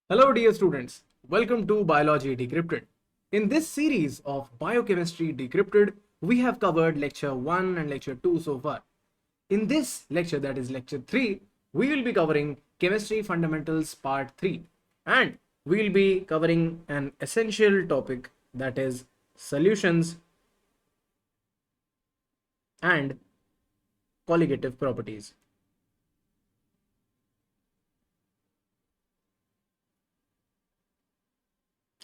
Hello dear students, welcome to Biology Decrypted. In this series of Biochemistry Decrypted, we have covered lecture 1 and lecture 2 so far. In this lecture, that is lecture 3, we will be covering Chemistry Fundamentals Part 3 and we will be covering an essential topic, that is solutions and colligative properties.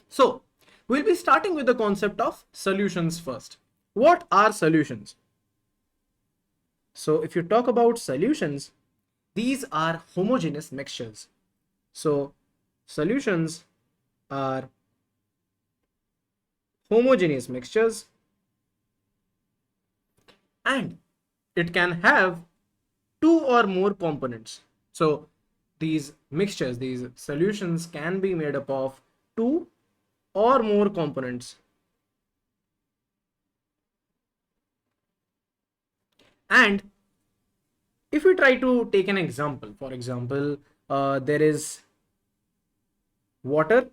So, we'll be starting with the concept of solutions first. What are solutions? So, if you talk about solutions, these are homogeneous mixtures. So, solutions are homogeneous mixtures and it can have two or more components. So, these mixtures, these solutions can be made up of two or more components. And if we try to take an example, for example, there is water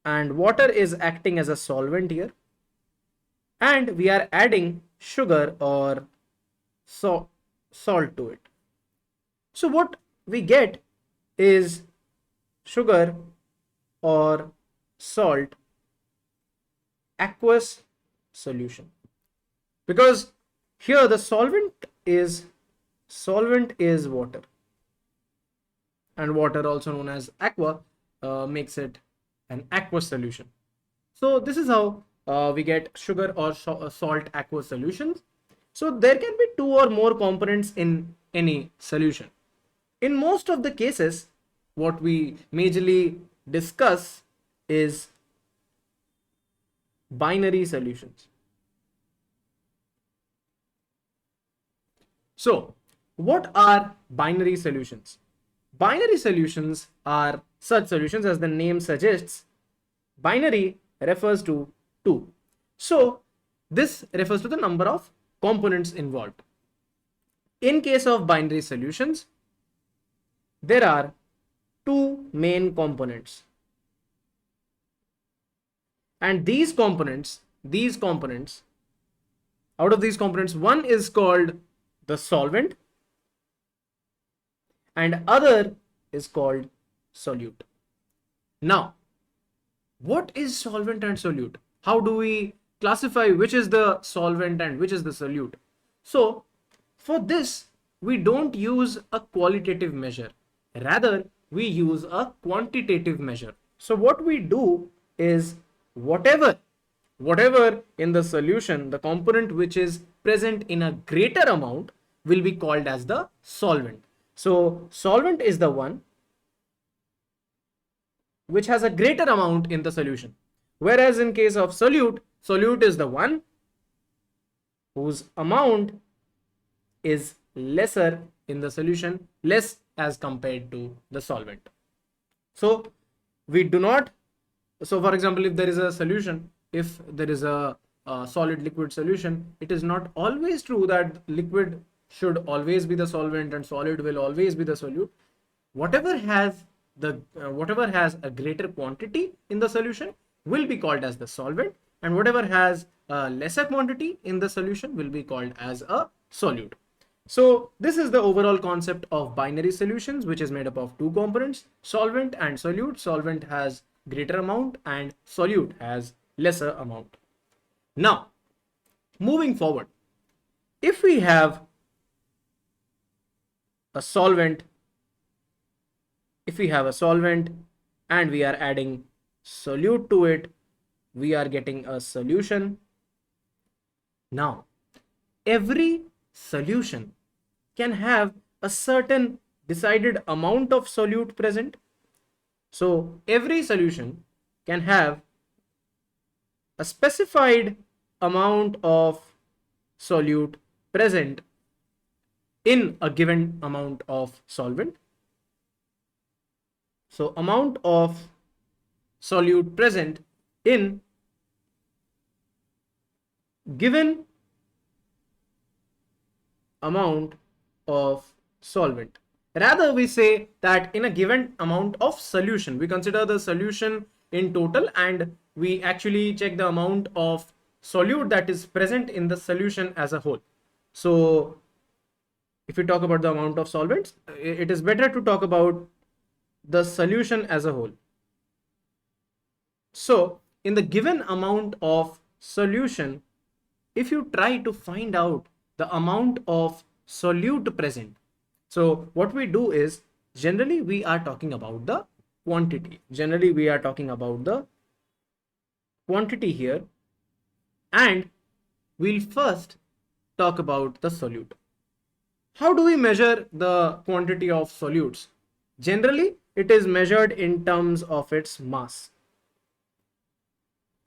and water is acting as a solvent here, and we are adding sugar or salt to it. So what we get is sugar or salt aqueous solution, because here the solvent is water, and water, also known as aqua, makes it an aqueous solution. So this is how we get sugar or salt aqueous solutions. So there can be two or more components in any solution. In most of the cases, what we majorly discuss is binary solutions. So what are binary solutions? Binary solutions are such solutions, as the name suggests. Binary refers to two. So this refers to the number of components involved. In case of binary solutions, there are two main components. And these components, out of these components, one is called the solvent and other is called solute. Now, what is solvent and solute? How do we classify which is the solvent and which is the solute? So for this, we don't use a qualitative measure, rather we use a quantitative measure. So what we do is whatever in the solution, the component which is present in a greater amount will be called as the solvent. So solvent is the one which has a greater amount in the solution, whereas in case of solute is the one whose amount is lesser in the solution, less as compared to the solvent. So we do not, so for example, if there is a solution, if there is a solid liquid solution, it is not always true that liquid should always be the solvent and solid will always be the solute. Whatever has a greater quantity in the solution will be called as the solvent, and whatever has a lesser quantity in the solution will be called as a solute. So this is the overall concept of binary solutions, which is made up of two components, solvent and solute. Solvent has greater amount and solute has lesser amount. Now, moving forward, if we have a solvent, and we are adding solute to it, we are getting a solution. Now, every solution can have a certain decided amount of solute present. So every solution can have a specified amount of solute present in a given amount of solvent. So amount of solute present in given amount of solvent, Rather, we say that in a given amount of solution, we consider the solution in total and we actually check the amount of solute that is present in the solution as a whole. So if we talk about the amount of solvents, it is better to talk about the solution as a whole. So in the given amount of solution, if you try to find out the amount of solute present, so what we do is generally we are talking about the quantity. Generally we are talking about the quantity here, and we'll first talk about the solute. How do we measure the quantity of solutes? Generally, it is measured in terms of its mass.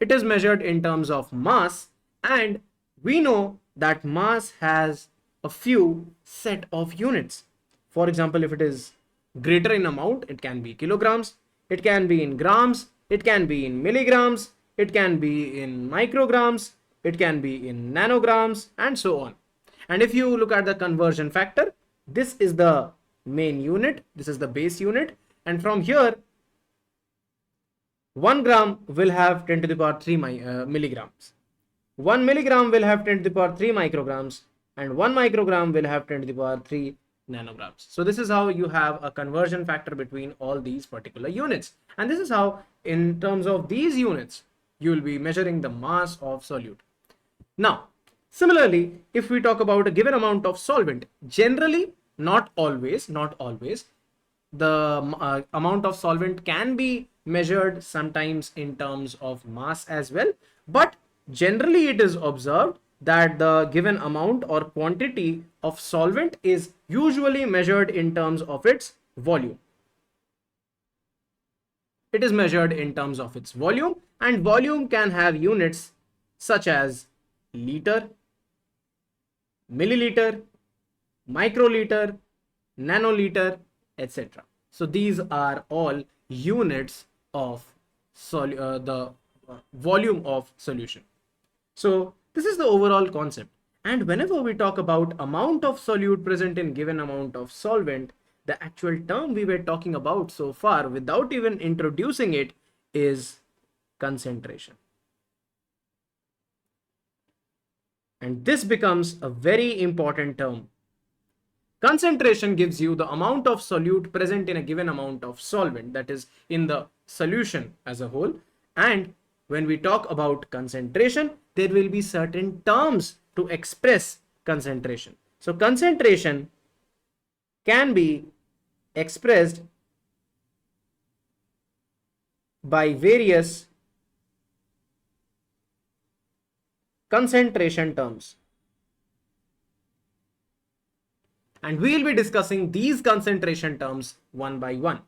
It is measured in terms of mass, and we know that mass has a few set of units. For example, if it is greater in amount, it can be kilograms, it can be in grams, it can be in milligrams, it can be in micrograms, it can be in nanograms, and so on. And if you look at the conversion factor, this is the main unit, this is the base unit, and from here 1 gram will have 10 to the power 3 milligrams. 1 milligram will have 10 to the power 3 micrograms, and 1 microgram will have 10 to the power 3 nanograms. So this is how you have a conversion factor between all these particular units. And this is how, in terms of these units, you will be measuring the mass of solute. Now, similarly, if we talk about a given amount of solvent, generally, not always, the amount of solvent can be measured sometimes in terms of mass as well, but generally it is observed that the given amount or quantity of solvent is usually measured in terms of its volume. It is measured in terms of its volume, and volume can have units such as liter, milliliter, microliter, nanoliter, etc. So these are all units of the volume of solution. So this is the overall concept. And whenever we talk about amount of solute present in given amount of solvent, the actual term we were talking about so far without even introducing it is concentration. And this becomes a very important term. Concentration gives you the amount of solute present in a given amount of solvent, that is in the solution as a whole. And when we talk about concentration, there will be certain terms to express concentration. So concentration can be expressed by various concentration terms. And we will be discussing these concentration terms one by one.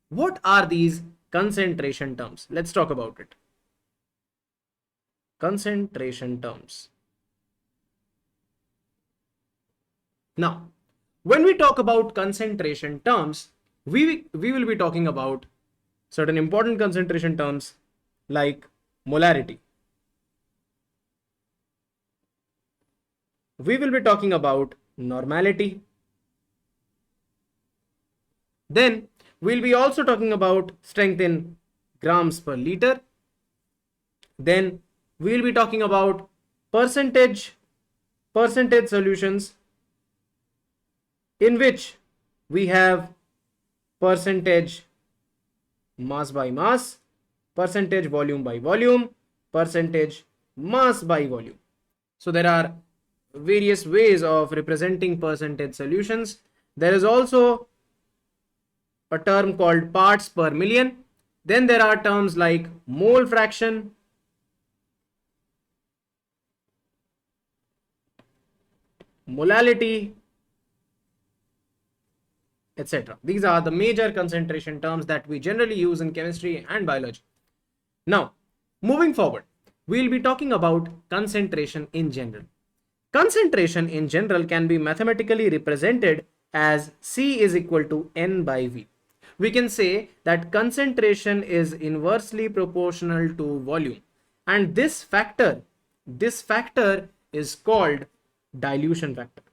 What are these concentration terms? Let's talk about it. Concentration terms. Now, when we talk about concentration terms, we will be talking about certain important concentration terms like molarity. We will be talking about normality. Then we'll be also talking about strength in grams per liter. Then we'll be talking about percentage solutions, in which we have percentage mass by mass, percentage volume by volume, percentage mass by volume. So there are various ways of representing percentage solutions. There is also a term called parts per million. Then there are terms like mole fraction, molality, etc. These are the major concentration terms that we generally use in chemistry and biology. Now, moving forward, we will be talking about concentration in general. Concentration in general can be mathematically represented as C is equal to N by V. We can say that concentration is inversely proportional to volume, and this factor is called dilution factor.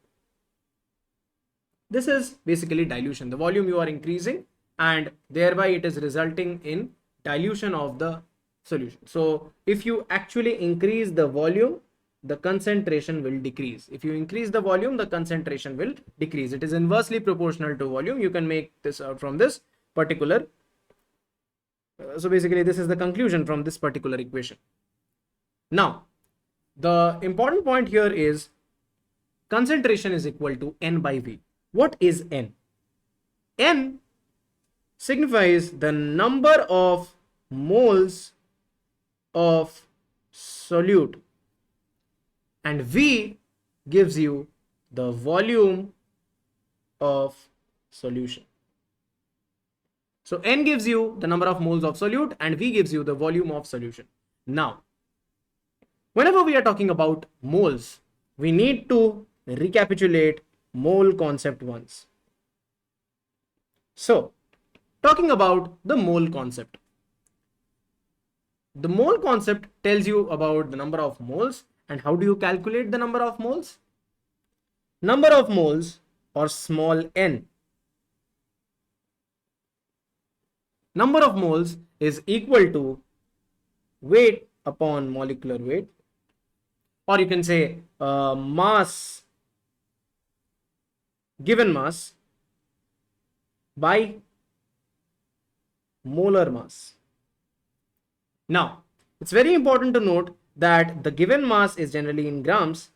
This is basically dilution. The volume you are increasing and thereby it is resulting in dilution of the solution. So if you actually increase the volume, the concentration will decrease. If you increase the volume, the concentration will decrease. It is inversely proportional to volume. You can make this out from this particular. So basically this is the conclusion from this particular equation. Now, the important point here is concentration is equal to N by V. What is N? N signifies the number of moles of solute, and V gives you the volume of solution. So N gives you the number of moles of solute and V gives you the volume of solution. Now, whenever we are talking about moles, we need to recapitulate mole concept once. So, talking about the mole concept. The mole concept tells you about the number of moles. And how do you calculate the number of moles? Number of moles, or small n. Number of moles is equal to weight upon molecular weight, or you can say mass, given mass by molar mass. Now, it's very important to note that the given mass is generally in grams.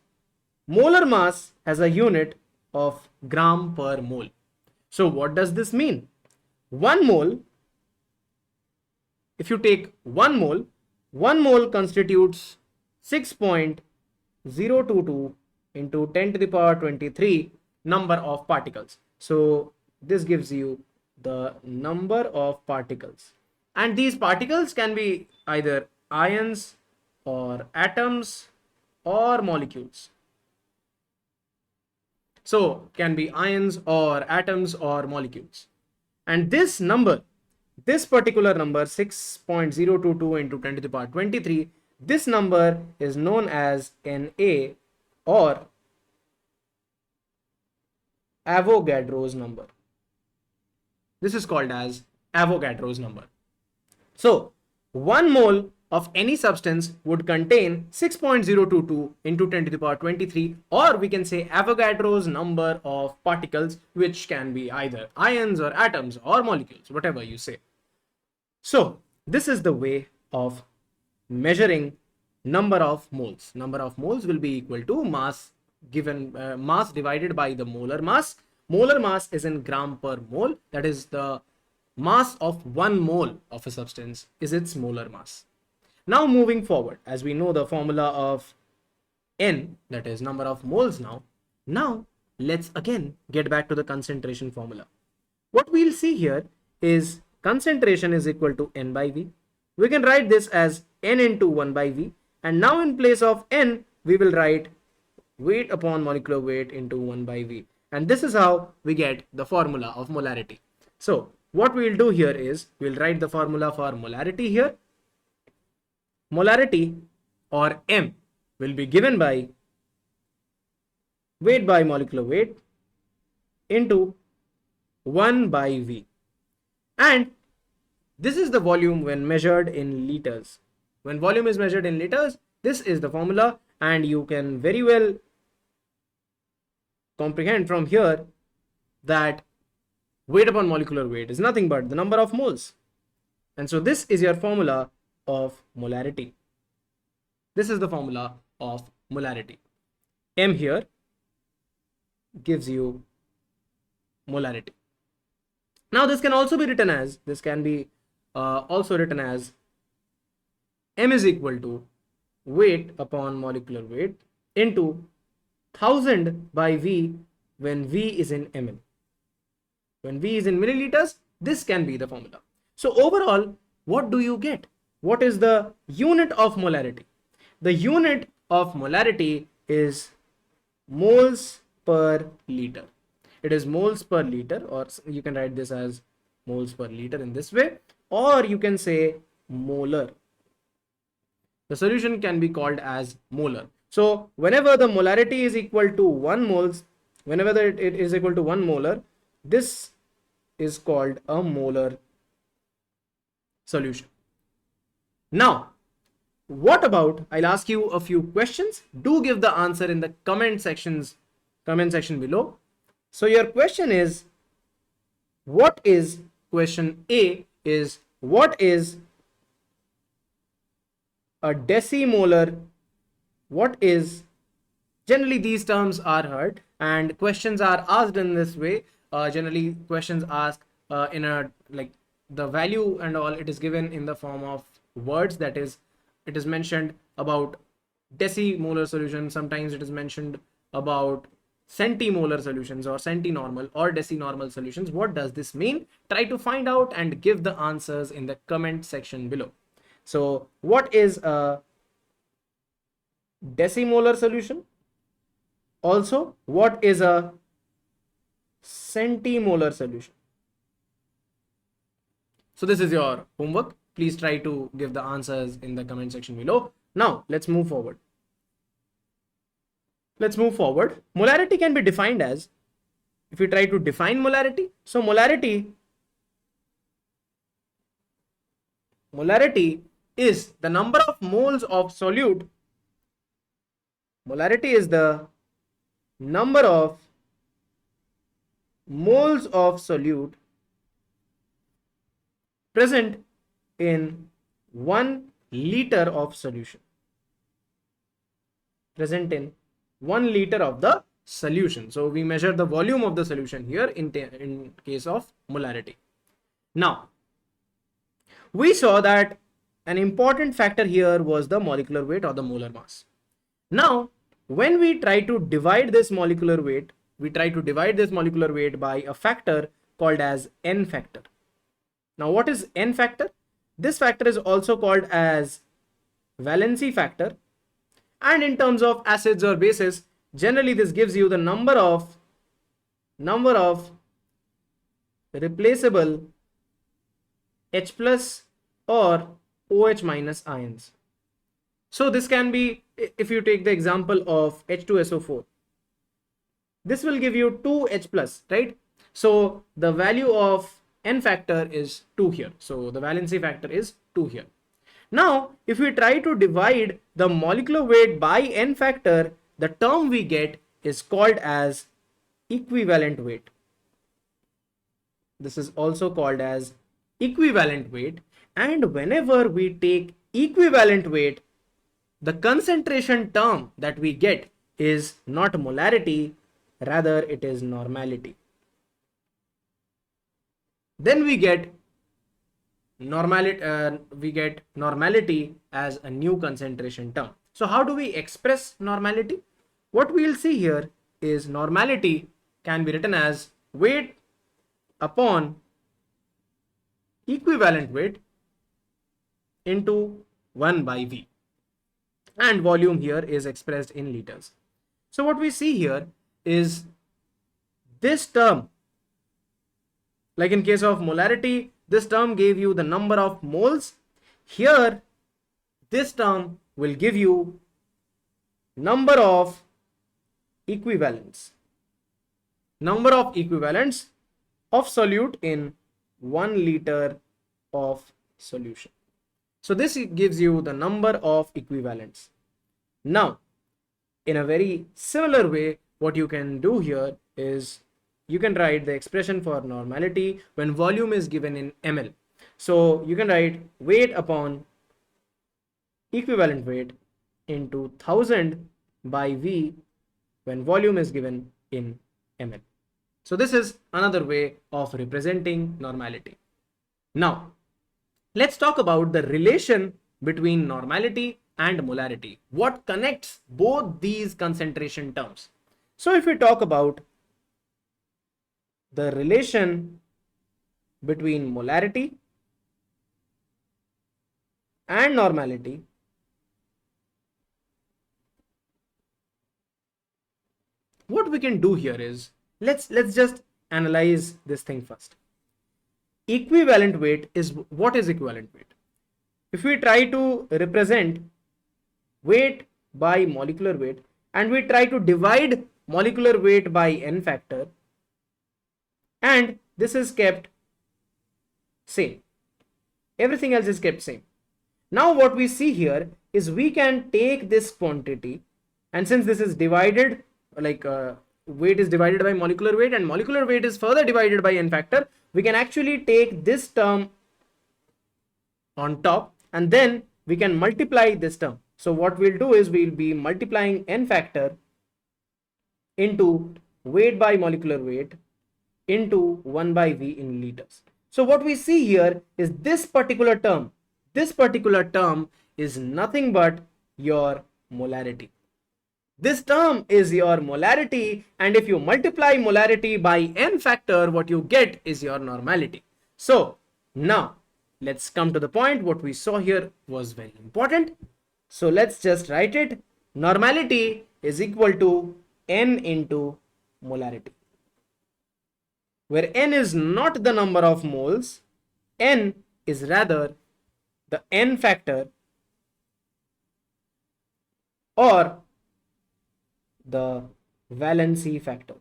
Molar mass has a unit of gram per mole. So what does this mean? 1 mole, if you take 1 mole constitutes 6.022 into 10 to the power 23 number of particles. So this gives you the number of particles. And these particles can be either ions or atoms or molecules. So can be ions or atoms or molecules. And this number, this particular number 6.022 into 10 to the power 23, this number is known as Na, or Avogadro's number. This is called as Avogadro's number. So 1 mole of any substance would contain 6.022 into 10 to the power 23, or we can say Avogadro's number of particles, which can be either ions or atoms or molecules, whatever you say. So this is the way of measuring number of moles. Number of moles will be equal to mass given mass divided by the molar mass. Molar mass is in gram per mole. That is the mass of 1 mole of a substance is its molar mass. Now moving forward, as we know the formula of N, that is number of moles now. Now let's again get back to the concentration formula. What we'll see here is concentration is equal to N by V. We can write this as N into 1 by V. And now in place of N, we will write weight upon molecular weight into 1 by V. And this is how we get the formula of molarity. So what we'll do here is we'll write the formula for molarity here. Molarity, or M, will be given by weight by molecular weight into 1 by V. And this is the volume when measured in liters. When volume is measured in liters, this is the formula, and you can very well comprehend from here that weight upon molecular weight is nothing but the number of moles. And so this is your formula of molarity. This is the formula of molarity. M here gives you molarity. Now this can also be written as, M is equal to weight upon molecular weight into 1000 by V when V is in ml. When V is in milliliters, this can be the formula. So overall, what do you get? What is the unit of molarity? The unit of molarity is moles per liter. It is moles per liter, or you can write this as moles per liter in this way, or you can say molar. The solution can be called as molar. So whenever the molarity is equal to 1 moles whenever it is equal to 1 molar, this is called a molar solution. Now, what about, I'll ask you a few questions. Do give the answer in the comment section below. So your question is, question A is, what is a decimolar? What is, generally these terms are heard and questions are asked in this way. Generally questions ask in a, like, the value and all, it is given in the form of words, that is, it is mentioned about decimolar solution, sometimes it is mentioned about centimolar solutions or centinormal or decinormal solutions. What does this mean? Try to find out and give the answers in the comment section below. So what is a decimolar solution? Also, what is a centimolar solution? So this is your homework. Please try to give the answers in the comment section below. Now let's move forward. Molarity can be defined as, if we try to define molarity, so molarity is the number of moles of solute. Molarity is the number of moles of solute present in 1 liter of solution. Present in 1 liter of the solution. So we measure the volume of the solution here in case of molarity. Now, we saw that an important factor here was the molecular weight or the molar mass. Now, when we try to divide this molecular weight, by a factor called as N factor. Now, what is N factor? This factor is also called as valency factor. And in terms of acids or bases, generally this gives you the number of replaceable H plus or OH minus ions. So this can be, if you take the example of H2SO4, this will give you 2H plus, right? So the value of N factor is 2 here. So the valency factor is 2 here. Now, if we try to divide the molecular weight by N factor, the term we get is called as equivalent weight. This is also called as equivalent weight. And whenever we take equivalent weight, the concentration term that we get is not molarity, rather it is normality. Then we get normality as a new concentration term. So how do we express normality? What we'll see here is normality can be written as weight upon equivalent weight into 1 by V. And volume here is expressed in liters. So what we see here is this term, like in case of molarity, this term gave you the number of moles. Here, this term will give you number of equivalents. Number of equivalents of solute in 1 liter of solution. So this gives you the number of equivalents. Now, in a very similar way, what you can do here is you can write the expression for normality when volume is given in ml. So you can write weight upon equivalent weight into 1000 by V when volume is given in ml. So this is another way of representing normality. Now, let's talk about the relation between normality and molarity. What connects both these concentration terms? So if we talk about the relation between molarity and normality, what we can do here is, let's just analyze this thing first. Equivalent weight is, what is equivalent weight? If we try to represent weight by molecular weight and we try to divide molecular weight by n factor, and this is kept same. Everything else is kept same. Now what we see here is we can take this quantity, and since this is divided, like weight is divided by molecular weight and molecular weight is further divided by n factor, we can actually take this term on top and then we can multiply this term. So what we'll do is we'll be multiplying n factor into weight by molecular weight into 1 by V in liters. So what we see here is this particular term. This particular term is nothing but your molarity. This term is your molarity, and if you multiply molarity by n factor, what you get is your normality. So now let's come to the point. What we saw here was very important. So let's just write it. Normality is equal to n into molarity, where n is not the number of moles, n is rather the n factor or the valency factor.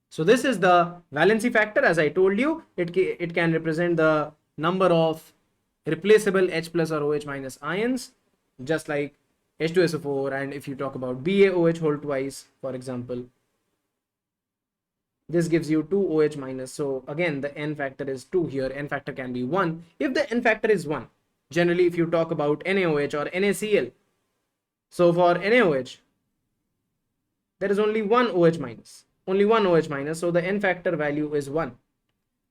So this is the valency factor. As I told you, it can represent the number of replaceable H plus or OH minus ions, just like H2SO4, and if you talk about BaOH whole twice, for example, this gives you 2 OH minus. So again, the n factor is 2 here. N factor can be 1. If the n factor is 1, generally if you talk about NaOH or NaCl, so for NaOH, there is only one OH minus. Only one OH minus. So the n factor value is 1.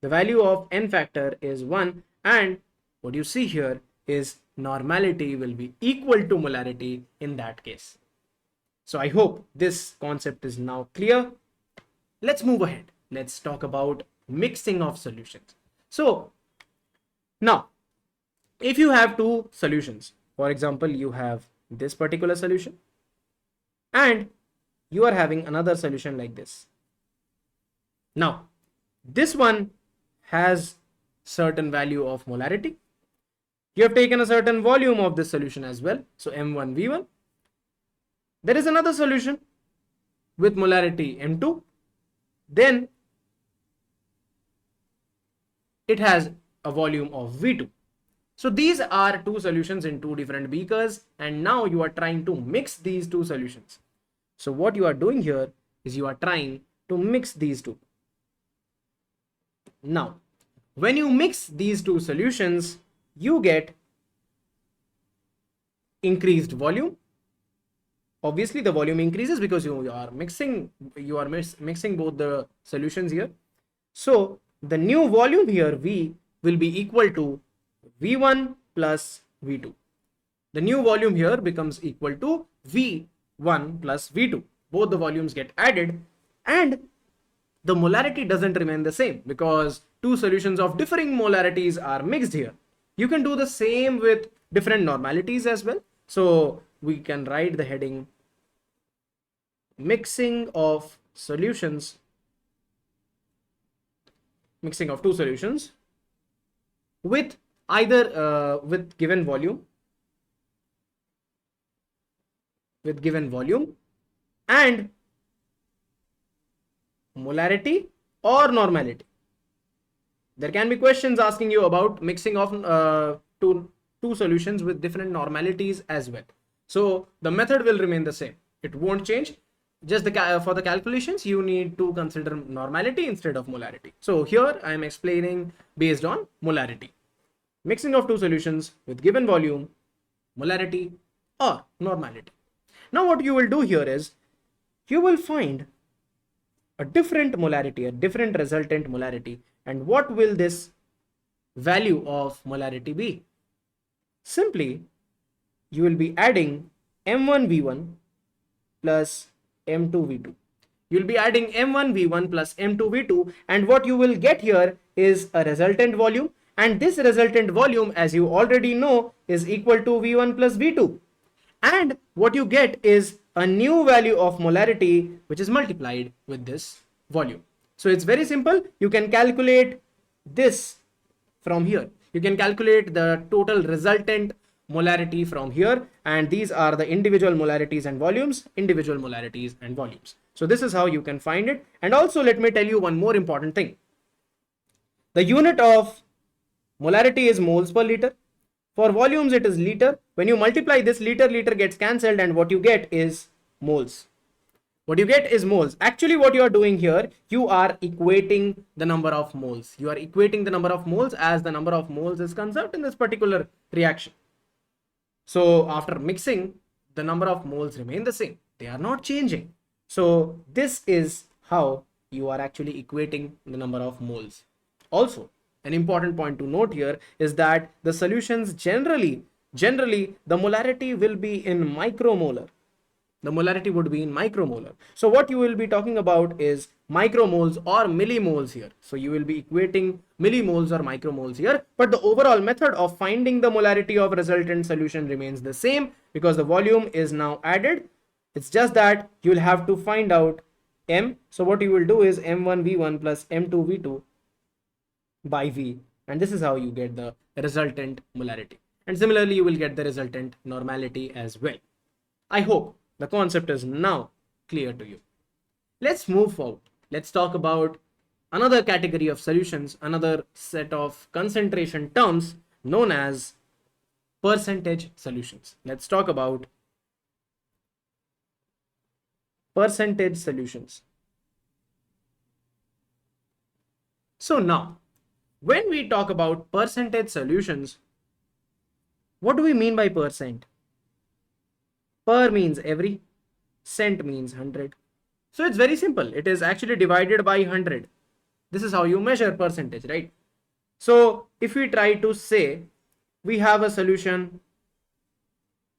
The value of n factor is 1. And what you see here is normality will be equal to molarity in that case. So I hope this concept is now clear. Let's move ahead. Let's talk about mixing of solutions. So now, if you have two solutions, for example, you have this particular solution and you are having another solution like this. Now, this one has certain value of molarity. You have taken a certain volume of this solution as well. So M1V1. There is another solution with molarity M2. Then it has a volume of V2. So these are two solutions in two different beakers, and now you are trying to mix these two solutions. So what you are doing here is you are trying to mix these two. Now, when you mix these two solutions, you get increased volume. Obviously, the volume increases because you are mixing both the solutions here. So the new volume here, V, will be equal to V1 plus V2. The new volume here becomes equal to V1 plus V2. Both the volumes get added, and the molarity doesn't remain the same because two solutions of differing molarities are mixed here. You can do the same with different normalities as well. So we can write the heading mixing of solutions, mixing of two solutions with either with given volume and molarity or normality. There can be questions asking you about mixing of two solutions with different normalities as well. So the method will remain the same. It won't change. Just for the calculations, you need to consider normality instead of molarity. So here I am explaining based on molarity. Mixing of two solutions with given volume, molarity or normality. Now what you will do here is you will find a different molarity, a different resultant molarity, and what will this value of molarity be? Simply, you will be adding M1V1 plus M2V2. You will be adding M1V1 plus M2V2, and what you will get here is a resultant volume, and this resultant volume, as you already know, is equal to V1 plus V2. And what you get is a new value of molarity which is multiplied with this volume. So it's very simple. You can calculate this from here. You can calculate the total resultant molarity from here, and these are the individual molarities and volumes, individual molarities and volumes. So this is how you can find it. And also let me tell you one more important thing. The unit of molarity is moles per liter. For volumes it is liter. When you multiply this, liter gets cancelled, and what you get is moles. What you get is moles. Actually what you are doing here, you are equating the number of moles. You are equating the number of moles as the number of moles is conserved in this particular reaction. So after mixing, the number of moles remain the same. They are not changing. So this is how you are actually equating the number of moles. Also, an important point to note here is that the solutions generally the molarity will be in micromolar. The molarity would be in micromolar. So what you will be talking about is micromoles or millimoles here. So you will be equating millimoles or micromoles here, but the overall method of finding the molarity of resultant solution remains the same because the volume is now added. It's just that you will have to find out M. So what you will do is M1V1 plus M2V2 by V, and this is how you get the resultant molarity. And similarly, you will get the resultant normality as well. I hope the concept is now clear to you. Let's move forward. Let's talk about another category of solutions, another set of concentration terms known as percentage solutions. Let's talk about percentage solutions. So now, when we talk about percentage solutions, what do we mean by percent? Per means every, cent means 100. So it's very simple. It is actually divided by 100. This is how you measure percentage, right? So if we try to say we have a solution,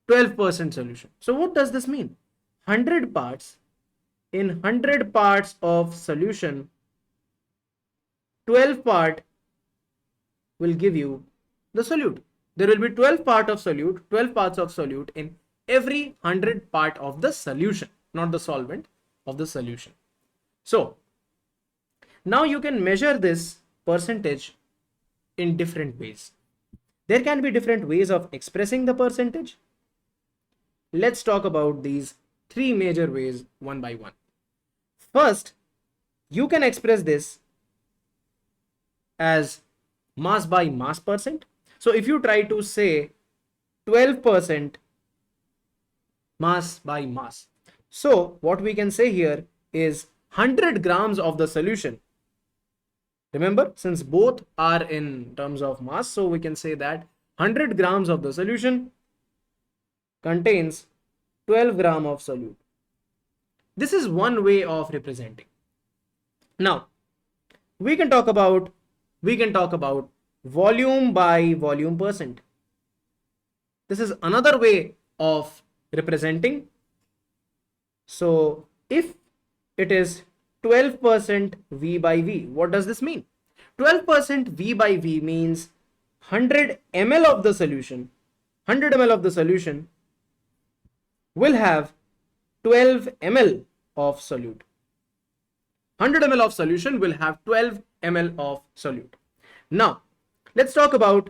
12% solution. So what does this mean? 100 parts, in 100 parts of solution, 12 part will give you the solute. There will be 12 parts of solute in every 100 part of the solution, not the solvent, of the solution. So now you can measure this percentage in different ways. There can be different ways of expressing the percentage. Let's talk about these three major ways one by one. First, you can express this as mass by mass percent. So if you try to say 12% mass by mass, so what we can say here is 100 grams of the solution. Remember, since both are in terms of mass, so we can say that 100 grams of the solution contains 12 gram of solute. This is one way of representing. Now we can talk about volume by volume percent. This is another way of representing. So if it is 12% V by V, what does this mean? 12% V by V means 100 ml of the solution, 100 ml of the solution will have 12 ml of solute. 100 ml of solution will have 12 ml of solute. Now let's talk about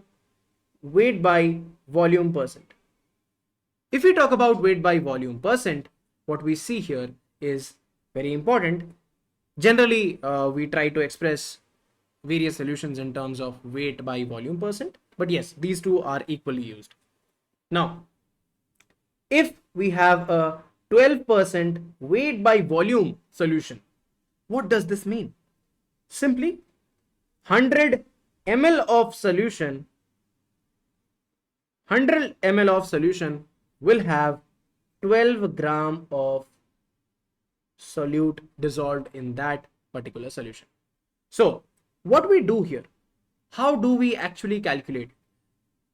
weight by volume percent. If we talk about weight by volume percent, what we see here is very important. Generally, we try to express various solutions in terms of weight by volume percent, but yes, these two are equally used. Now, if we have a 12% weight by volume solution, what does this mean? Simply 100 ml of solution, 100 ml of solution will have 12 gram of solute dissolved in that particular solution. So what we do here, how do we actually calculate?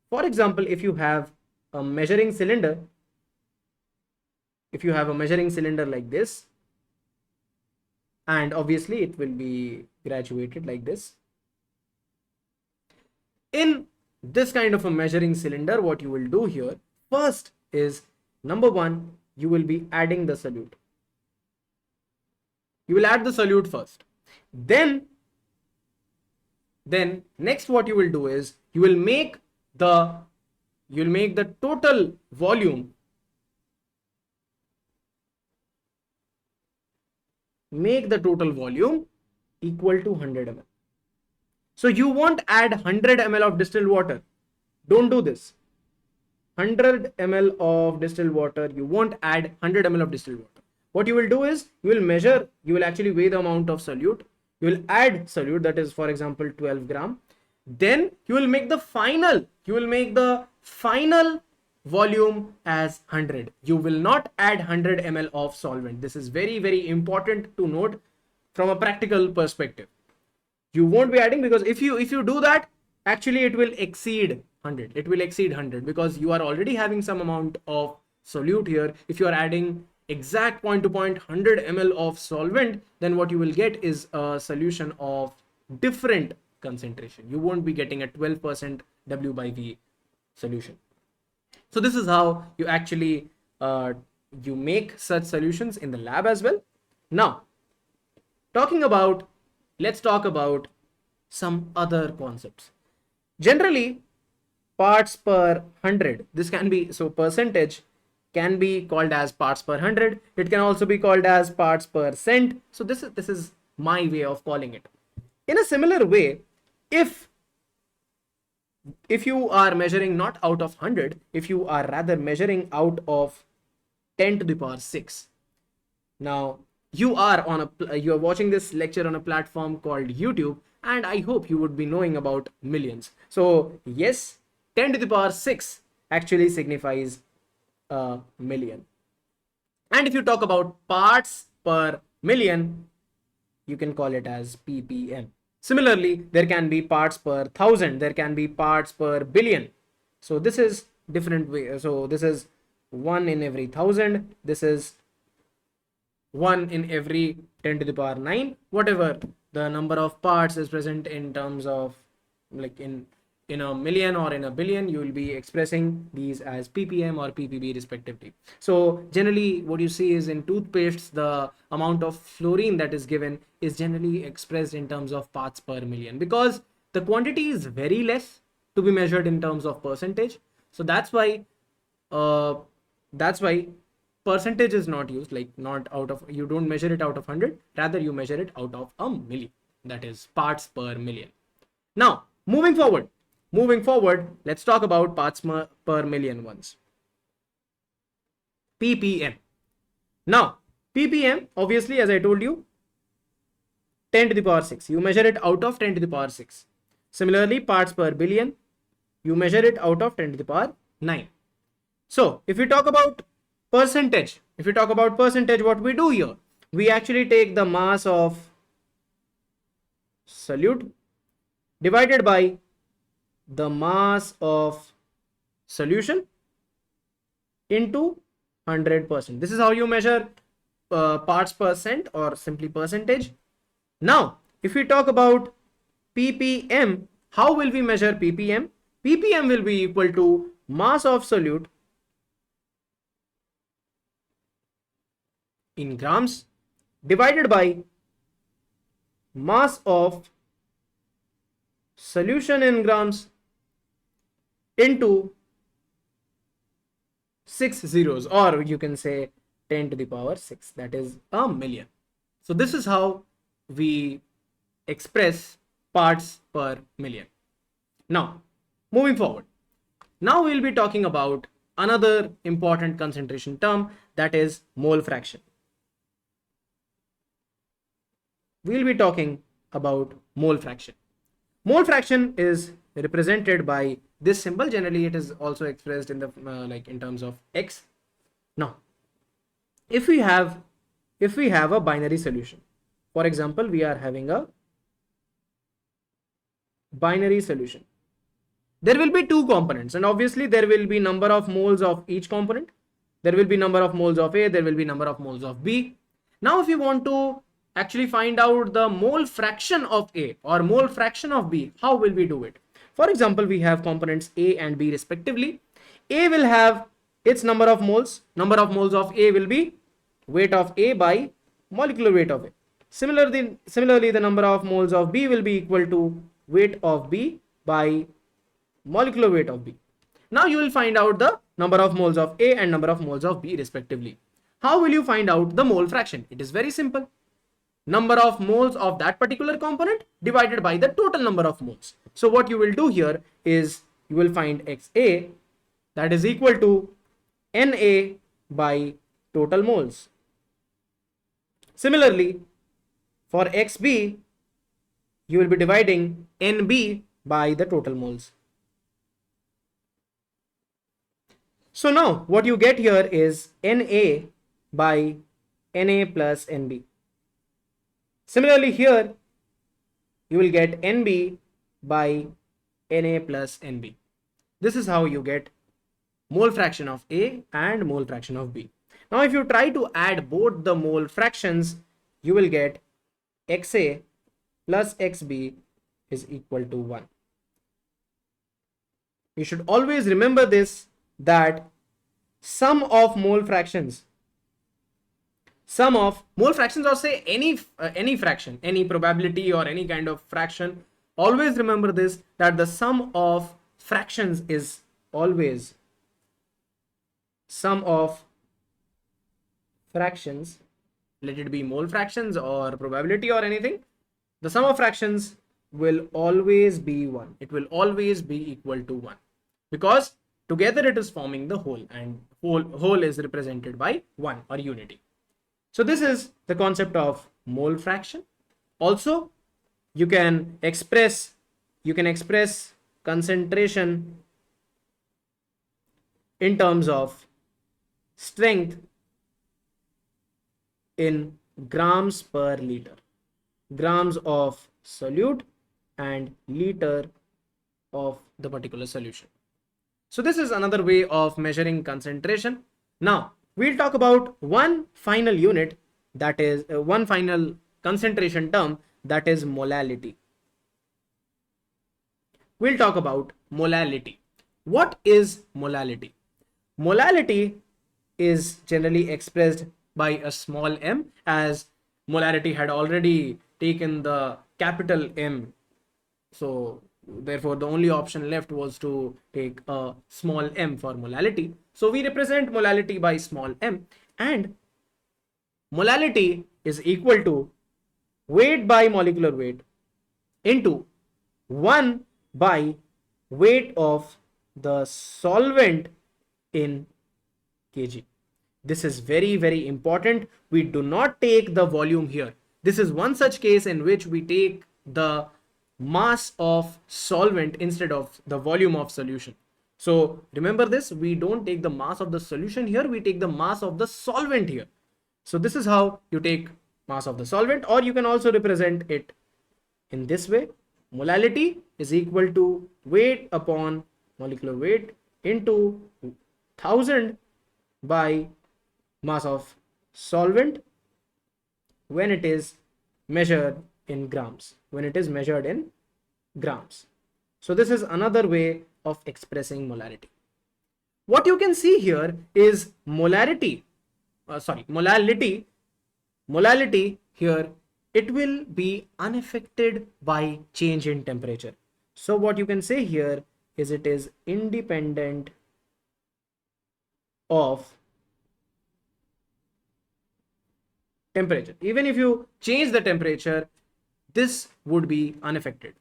For example, if you have a measuring cylinder, like this, and obviously it will be graduated like this. In this kind of a measuring cylinder, what you will do here first is, number one, you will be adding the solute. You will add the solute first. Then next what you will do is you will make the you'll make the total volume equal to 100 ml. So you won't add 100 ml of distilled water. Don't do this. 100 ml of distilled water, you won't add 100 ml of distilled water. What you will do is you will actually weigh the amount of solute. You will add solute, that is for example 12 gram. Then you will make the final volume as 100. You will not add 100 ml of solvent. This is very, very important to note from a practical perspective. You won't be adding, because if you do that, actually it will exceed 100. It will exceed 100 because you are already having some amount of solute here. If you are adding exact point to point 100 ml of solvent, then what you will get is a solution of different concentration. You won't be getting a 12% W by V solution. So this is how you actually you make such solutions in the lab as well. Now, let's talk about some other concepts. Generally, parts per 100, this can be, so percentage can be called as parts per 100. It can also be called as parts per cent. So this is my way of calling it. In a similar way, if you are measuring not out of 100, if you are rather measuring out of 10 to the power 6. Now, you are watching this lecture on a platform called YouTube, and I hope you would be knowing about millions. So yes, 10 to the power 6 actually signifies a million. And if you talk about parts per million, you can call it as ppm. Similarly, there can be parts per 1000, there can be parts per billion. So this is different way. So this is 1 in every 1000, this is 1 in every 10 to the power 9, whatever the number of parts is present in terms of, like in a million or in a billion, you will be expressing these as ppm or ppb respectively. So generally what you see is in toothpastes, the amount of fluorine that is given is generally expressed in terms of parts per million, because the quantity is very less to be measured in terms of percentage. So that's why percentage is not used, like not out of, you don't measure it out of 100, rather you measure it out of a million, that is parts per million. Now moving forward, let's talk about parts per million ones. ppm. Now ppm, obviously, as I told you, 10 to the power 6, you measure it out of 10 to the power 6. Similarly, parts per billion, you measure it out of 10 to the power 9. So if we talk about percentage, what we do here, we actually take the mass of solute divided by the mass of solution into 100%. This is how you measure parts per cent, or simply percentage. Now, if we talk about ppm, how will we measure ppm? ppm will be equal to mass of solute in grams divided by mass of solution in grams into 6 zeros, or you can say 10 to the power 6, that is a million. So this is how we express parts per million. Now moving forward, now we'll be talking about another important concentration term, that is mole fraction. We'll be talking about mole fraction. Mole fraction is represented by this symbol. Generally, it is also expressed in the like in terms of x. Now, if we have a binary solution, for example, we are having a binary solution. There will be two components, and obviously there will be number of moles of each component. There will be number of moles of A, there will be number of moles of B. Now, if you want to actually find out the mole fraction of A or mole fraction of B, how will we do it? For example, we have components A and B respectively. A will have its number of moles. Number of moles of A will be weight of A by molecular weight of A. Similarly, the number of moles of B will be equal to weight of B by molecular weight of B. Now you will find out the number of moles of A and number of moles of B respectively. How will you find out the mole fraction? It is very simple. Number of moles of that particular component divided by the total number of moles. So what you will do here is you will find XA, that is equal to Na by total moles. Similarly, for XB, you will be dividing Nb by the total moles. So now what you get here is Na by Na plus Nb. Similarly here, you will get Nb by Na plus Nb. This is how you get mole fraction of A and mole fraction of B. Now if you try to add both the mole fractions, you will get XA plus XB is equal to 1. You should always remember this, that sum of mole fractions or say any fraction, any probability or any kind of fraction, always remember this, that the sum of fractions is always sum of fractions, let it be mole fractions or probability or anything, the sum of fractions will always be 1. It will always be equal to 1 because together it is forming the whole, and whole is represented by 1 or unity. So this is the concept of mole fraction. Also, you can express concentration in terms of strength in grams per liter, grams of solute and liter of the particular solution. So this is another way of measuring concentration. Now we'll talk about one final unit, that is one final concentration term, that is molality. We'll talk about molality. What is molality? Molality is generally expressed by a small m, as molarity had already taken the capital M. So therefore the only option left was to take a small m for molality. So we represent molality by small m, and molality is equal to weight by molecular weight into 1 by weight of the solvent in kg. This is very, very important. We do not take the volume here. This is one such case in which we take the mass of solvent instead of the volume of solution. So remember this, we don't take the mass of the solution here, we take the mass of the solvent here. So this is how you take mass of the solvent, or you can also represent it in this way. Molality is equal to weight upon molecular weight into 1000 by mass of solvent when it is measured in grams, So this is another way of expressing molarity. What you can see here is molarity here, it will be unaffected by change in temperature. So what you can say here is it is independent of temperature. Even if you change the temperature, this would be unaffected.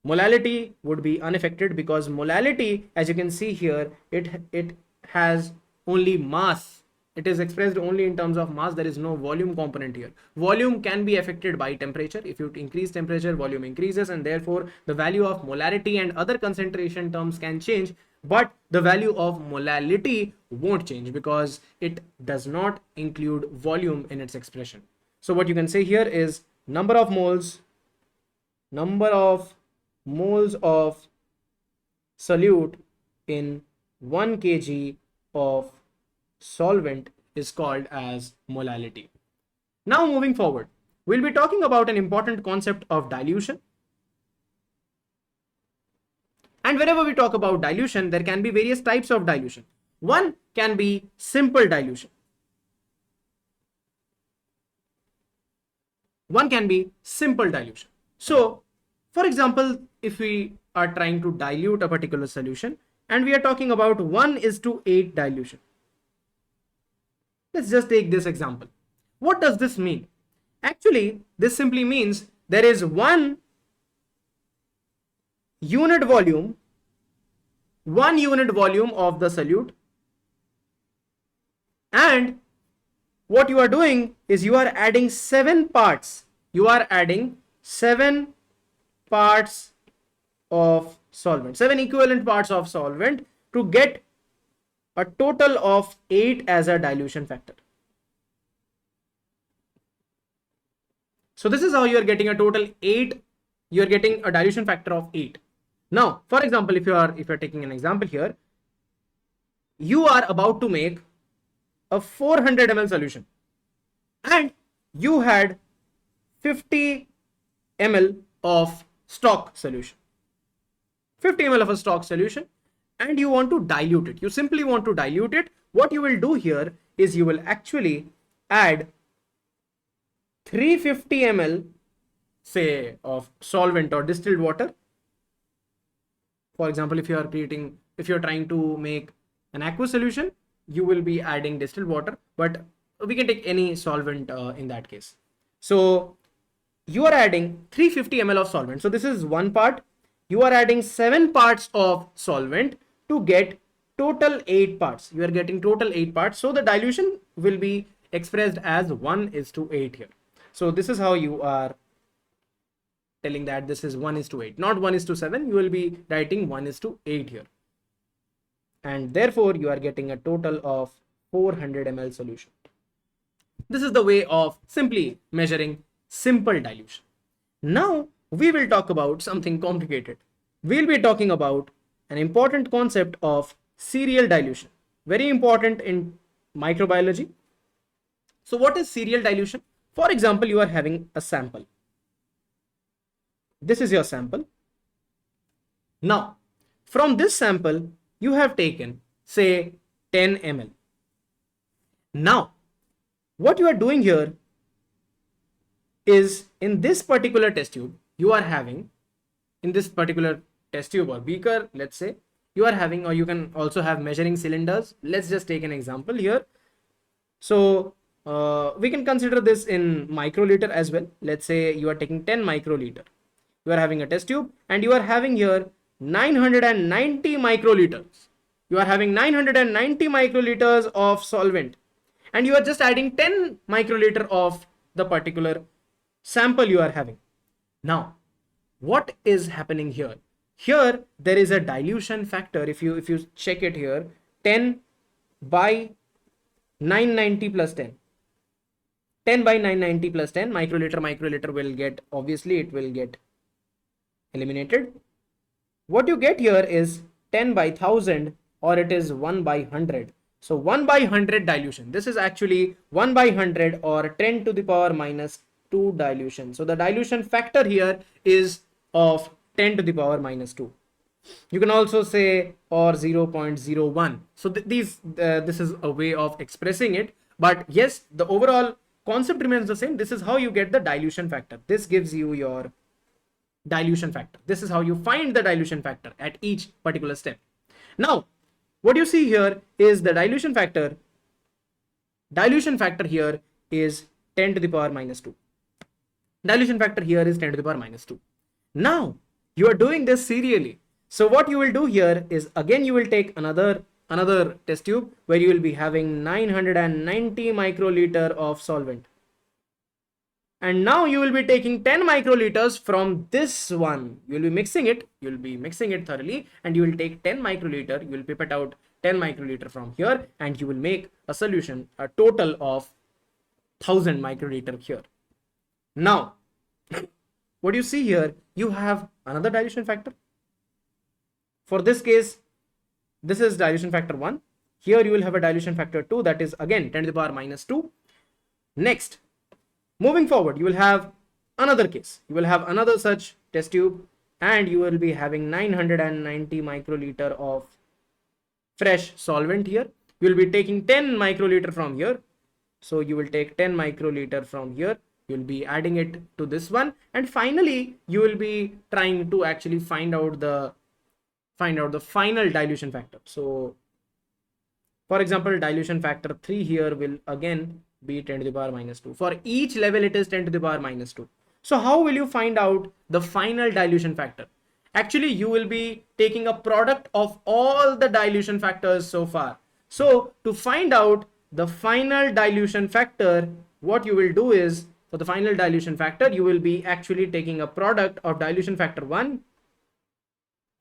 Molality would be unaffected because molality, as you can see here, it has only mass. It is expressed only in terms of mass. There is no volume component here. Volume can be affected by temperature. If you increase temperature, volume increases, and therefore the value of molarity and other concentration terms can change, but the value of molality won't change because it does not include volume in its expression. So what you can say here is number of moles of solute in 1 kg of solvent is called as molality. Now moving forward, we'll be talking about an important concept of dilution. And whenever we talk about dilution, there can be various types of dilution. One can be simple dilution. So, for example, if we are trying to dilute a particular solution, and we are talking about 1:8 dilution. Let's just take this example. What does this mean? Actually, this simply means there is 1 unit volume of the solute, and what you are doing is you are adding 7 parts. You are adding 7 parts of solvent, 7 equivalent parts of solvent to get a total of 8 as a dilution factor. So this is how you are getting a total 8. You are getting a dilution factor of 8. Now, for example, if you are taking an example here, you are about to make a 400 ml solution, and you had 50 ml of stock solution. 50 ml of a stock solution, and you want to dilute it. You simply want to dilute it. What you will do here is you will actually add 350 ml, say, of solvent or distilled water. For example, if you are trying to make an aqueous solution, you will be adding distilled water, but we can take any solvent in that case. So you are adding 350 ml of solvent. So this is one part. You are adding 7 parts of solvent to get total 8 parts. You are getting total 8 parts. So the dilution will be expressed as 1:8 here. So this is how you are telling that this is 1:8, not 1:7. You will be writing 1:8 here. And therefore you are getting a total of 400 ml solution. This is the way of simply measuring simple dilution. Now we will talk about something complicated. We'll be talking about an important concept of serial dilution, very important in microbiology. So what is serial dilution? For example, you are having a sample. This is your sample. Now, from this sample, you have taken, say, 10 ml. Now, what you are doing here is, in this particular test tube, you are having, in this particular test tube or beaker, let's say, you are having, or you can also have measuring cylinders. Let's just take an example here. So we can consider this in microliter as well. Let's say you are taking 10 microliter. You are having a test tube, and you are having here 990 microliters. You are having 990 microliters of solvent, and you are just adding 10 microliter of the particular sample you are having. Now, what is happening here? Here there is a dilution factor. If you check it here, 10 by 990 plus 10. 10 by 990 plus 10 microliter will get, obviously it will get eliminated. What you get here is 10 by 1000, or it is 1 by 100. So 1 by 100 dilution. This is actually 1 by 100 or 10 to the power minus 2 dilution. So the dilution factor here is of 10 to the power minus 2. You can also say or 0.01. So this is a way of expressing it. But yes, the overall concept remains the same. This is how you get the dilution factor. This gives you your dilution factor. This is how you find the dilution factor at each particular step. Now, what you see here is the dilution factor. Dilution factor here is 10 to the power minus 2. Dilution factor here is 10 to the power minus 2. Now, you are doing this serially. So what you will do here is, again, you will take another test tube where you will be having 990 microliter of solvent. And now you will be taking 10 microliters from this one. You will be mixing it. You will be mixing it thoroughly, and you will take 10 microliter. You will pipette out 10 microliter from here, and you will make a solution, a total of 1000 microliter here. Now, what you see here, you have another dilution factor. For this case, this is dilution factor 1. Here you will have a dilution factor 2, that is again 10 to the power minus 2. Next, moving forward, you will have another case. You will have another such test tube, and you will be having 990 microliter of fresh solvent here. You will be taking 10 microliter from here. So you will take 10 microliter from here. You will be adding it to this one. And finally, you will be trying to actually find out the find out the final dilution factor. So for example, dilution factor 3 here will again be 10 to the power minus 2. For each level, it is 10 to the power minus 2. So how will you find out the final dilution factor? Actually, you will be taking a product of all the dilution factors so far. So to find out the final dilution factor, what you will do is, for the final dilution factor, you will be actually taking a product of dilution factor 1,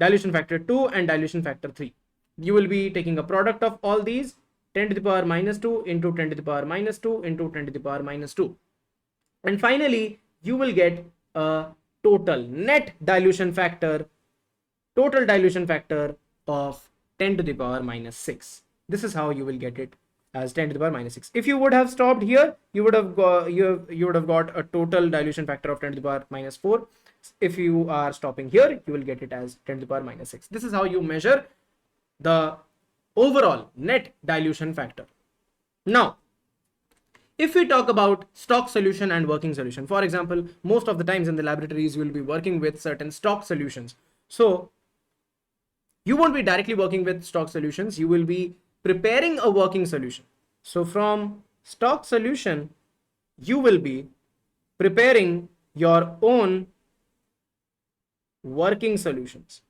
dilution factor 2, and dilution factor 3. You will be taking a product of all these, 10 to the power minus 2 into 10 to the power minus 2 into 10 to the power minus 2. And finally, you will get a total net dilution factor, total dilution factor of 10 to the power minus 6. This is how you will get it as 10 to the power minus 6. If you would have stopped here, you would have got, a total dilution factor of 10 to the power minus 4. If you are stopping here, you will get it as 10 to the power minus 6. This is how you measure the overall net dilution factor. Now, if we talk about stock solution and working solution, for example, most of the times in the laboratories, you will be working with certain stock solutions. So you won't be directly working with stock solutions. You will be preparing a working solution. So from stock solution, you will be preparing your own working solutions.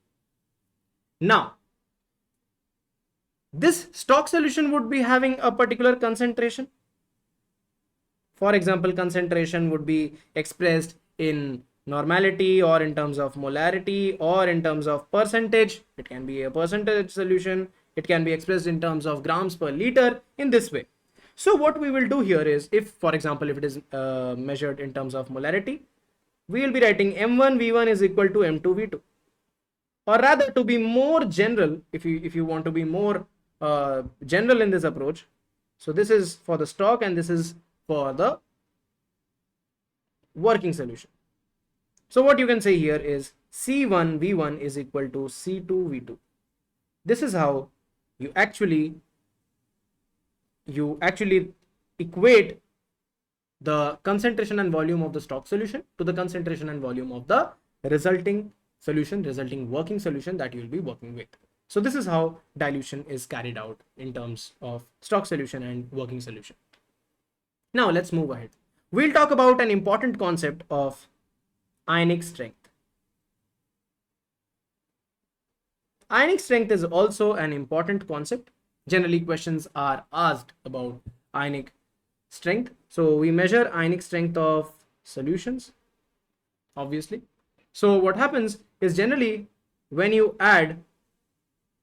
Now, this stock solution would be having a particular concentration. For example, concentration would be expressed in normality or in terms of molarity or in terms of percentage. It can be a percentage solution. It can be expressed in terms of grams per liter in this way. So what we will do here is, if for example, if it is measured in terms of molarity, we will be writing M1 V1 is equal to M2 V2. Or rather, to be more general, if you want to be more general in this approach, so this is for the stock and this is for the working solution. So what you can say here is C1 V1 is equal to C2 V2. This is how you actually equate the concentration and volume of the stock solution to the concentration and volume of the resulting solution, resulting working solution that you will be working with. So this is how dilution is carried out in terms of stock solution and working solution. Now let's move ahead. We'll talk about an important concept of ionic strength. Ionic strength is also an important concept. Generally, questions are asked about ionic strength. So we measure ionic strength of solutions, obviously. So what happens is, generally when you add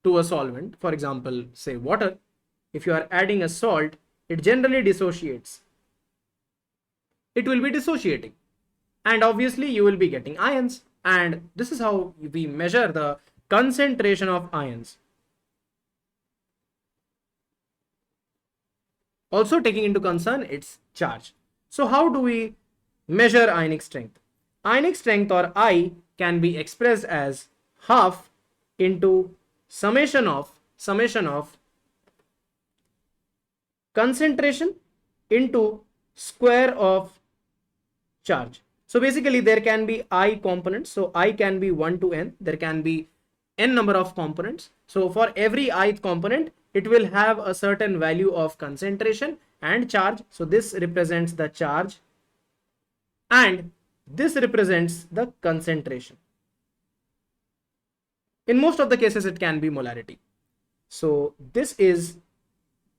to a solvent, for example, say water, if you are adding a salt, it generally dissociates. It will be dissociating, and obviously you will be getting ions, and this is how we measure the concentration of ions. Also taking into concern its charge. So how do we measure ionic strength? Ionic strength, or I, can be expressed as half into summation of concentration into square of charge. So basically there can be I components. So I can be 1 to n. There can be n number of components. So for every ith component, it will have a certain value of concentration and charge. So this represents the charge and this represents the concentration. In most of the cases, it can be molarity. So this is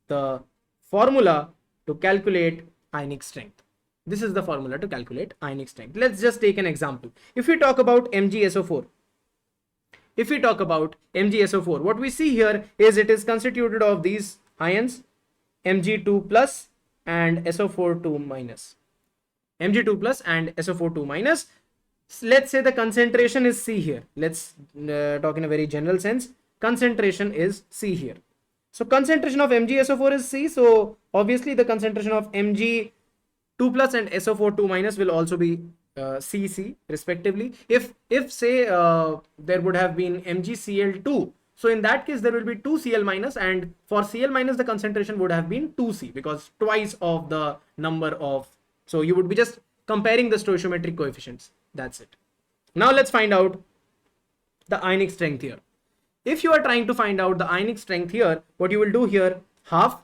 the formula to calculate ionic strength. This is the formula to calculate ionic strength. Let's just take an example. If we talk about MgSO4, what we see here is it is constituted of these ions, Mg2 plus and SO4 minus. Mg2 plus and SO4 minus. Let's say the concentration is C here. Let's talk in a very general sense. Concentration is C here. So concentration of MgSO4 is C. So obviously the concentration of Mg2 plus and SO4 minus will also be CC respectively. If say there would have been MgCl2, so in that case there will be 2 Cl minus, and for Cl minus the concentration would have been 2C, because twice of the number of, so you would be just comparing the stoichiometric coefficients. That's it. Now let's find out the ionic strength here. if you are trying to find out the ionic strength here, what you will do here, half,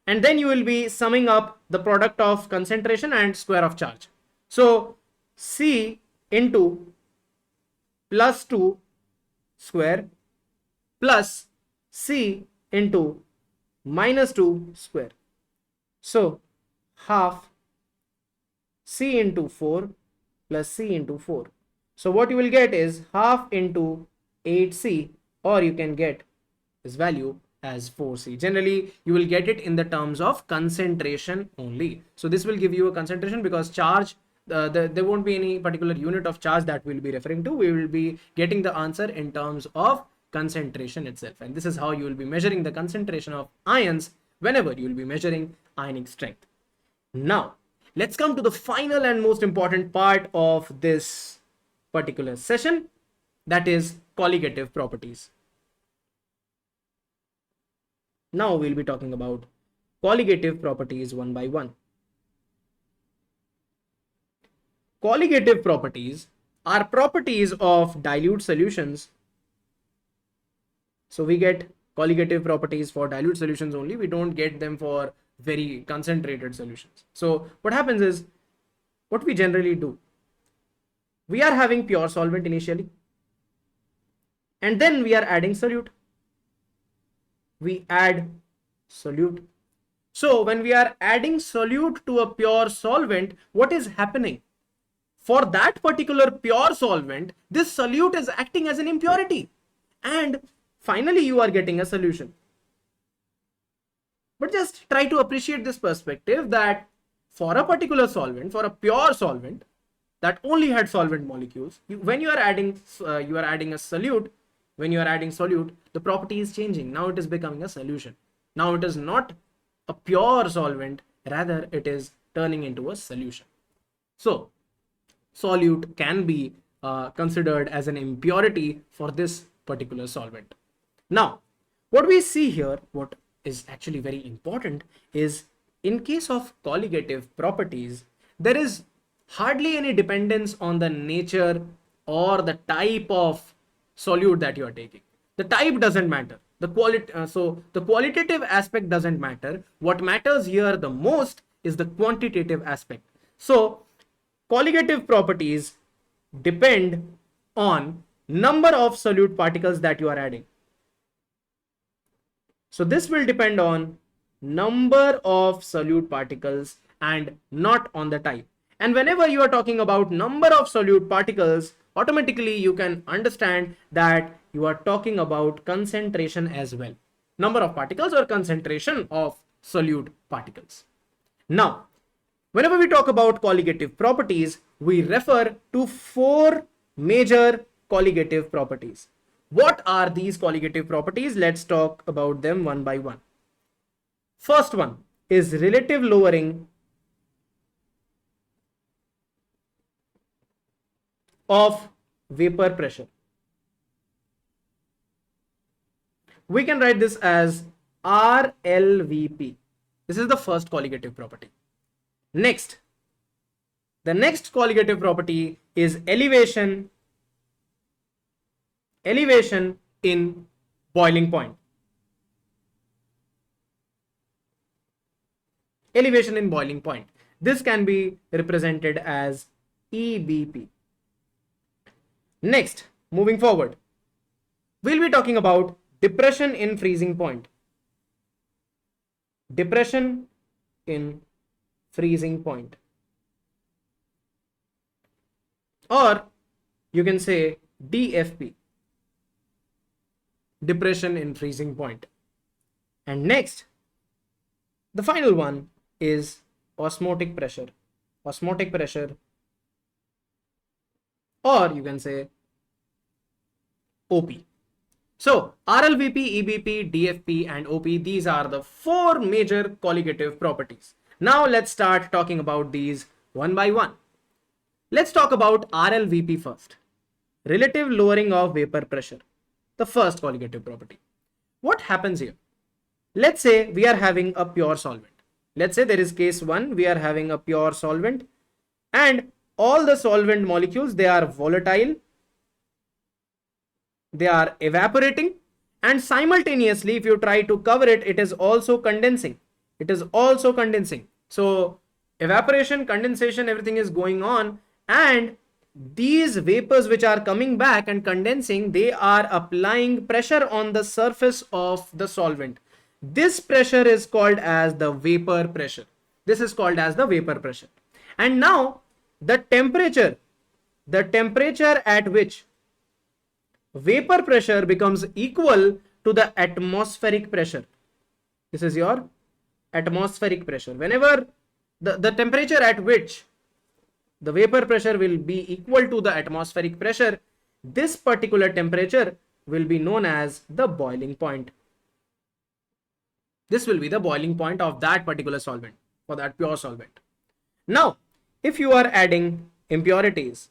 and then you will be summing up the product of concentration and square of charge. So C into plus 2 square plus C into minus 2 square. So half C into 4 plus C into 4. So what you will get is half into 8C, or you can get this value as 4C. Generally, you will get it in the terms of concentration only. So this will give you a concentration because charge, there won't be any particular unit of charge that we'll be referring to. We will be getting the answer in terms of concentration itself. And this is how you will be measuring the concentration of ions whenever you will be measuring ionic strength. Now, let's come to the final and most important part of this particular session, that is colligative properties. Now we'll be talking about colligative properties one by one. Colligative properties are properties of dilute solutions. So we get colligative properties for dilute solutions only. We don't get them for very concentrated solutions. So what happens is, what we generally do, we are having pure solvent initially, and then we are adding solute. We add solute. So when we are adding solute to a pure solvent, what is happening? For that particular pure solvent, this solute is acting as an impurity, and finally you are getting a solution. But just try to appreciate this perspective that for a particular solvent, for a pure solvent that only had solvent molecules, when you are adding a solute, when you are adding solute, the property is changing. Now it is becoming a solution. Now it is not a pure solvent, rather it is turning into a solution. So solute can be considered as an impurity for this particular solvent. Now, what we see here, what is actually very important, is in case of colligative properties, there is hardly any dependence on the nature or the type of solute that you are taking. The type doesn't matter. The qualitative aspect doesn't matter. What matters here the most is the quantitative aspect. So colligative properties depend on number of solute particles that you are adding. So this will depend on number of solute particles and not on the type. And whenever you are talking about number of solute particles, automatically you can understand that you are talking about concentration as well. Number of particles or concentration of solute particles. Now, whenever we talk about colligative properties, we refer to 4 major colligative properties. What are these colligative properties? Let's talk about them one by one. First one is relative lowering of vapor pressure. We can write this as RLVP. This is the first colligative property. Next, the next colligative property is elevation in boiling point. Elevation in boiling point. This can be represented as EBP. Next, moving forward, we'll be talking about depression in freezing point. Depression in freezing point. Or you can say DFP. Depression in freezing point. And next, the final one is osmotic pressure. Osmotic pressure, or you can say OP. So RLVP, EBP, DFP and OP, these are the 4 major colligative properties. Now let's start talking about these one by one. Let's talk about RLVP first. Relative lowering of vapor pressure. The first colligative property. What happens here? Let's say we are having a pure solvent. Let's say there is case 1, we are having a pure solvent and all the solvent molecules, they are volatile, they are evaporating, And simultaneously, if you try to cover it, it is also condensing. It is also condensing. So evaporation, condensation, everything is going on, and these vapors which are coming back and condensing, they are applying pressure on the surface of the solvent. This pressure is called as the vapor pressure. This is called as the vapor pressure. And now the temperature at which vapor pressure becomes equal to the atmospheric pressure. This is your atmospheric pressure. Whenever the temperature at which the vapor pressure will be equal to the atmospheric pressure, this particular temperature will be known as the boiling point. This will be the boiling point of that particular solvent, for that pure solvent. Now, if you are adding impurities,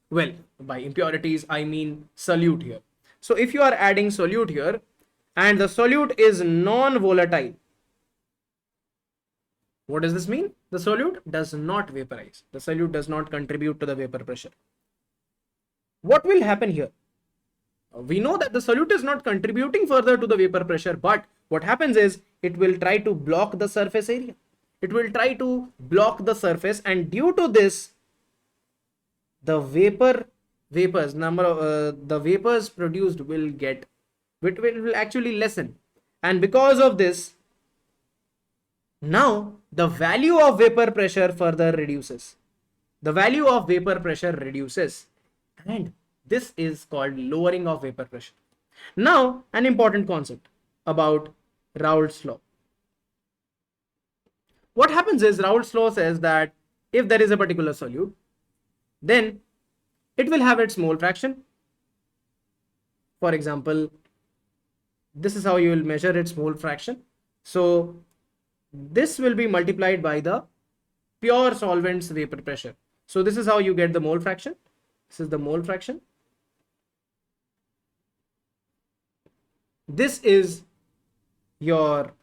well, by impurities I mean solute here. So if you are adding solute here and the solute is non-volatile, what does this mean? The solute does not vaporize. The solute does not contribute to the vapor pressure. What will happen here? We know that the solute is not contributing further to the vapor pressure, but what happens is it will try to block the surface area. It will try to block the surface, and due to this, the vapors produced will actually lessen, and because of this, now the value of vapor pressure further reduces. The value of vapor pressure reduces, and this is called lowering of vapor pressure. Now, an important concept about Raoult's law. What happens is Raoult's law says that if there is a particular solute, then it will have its mole fraction. For example, this is how you will measure its mole fraction. So this will be multiplied by the pure solvent's vapor pressure. So this is how you get the mole fraction. This is the mole fraction. This is your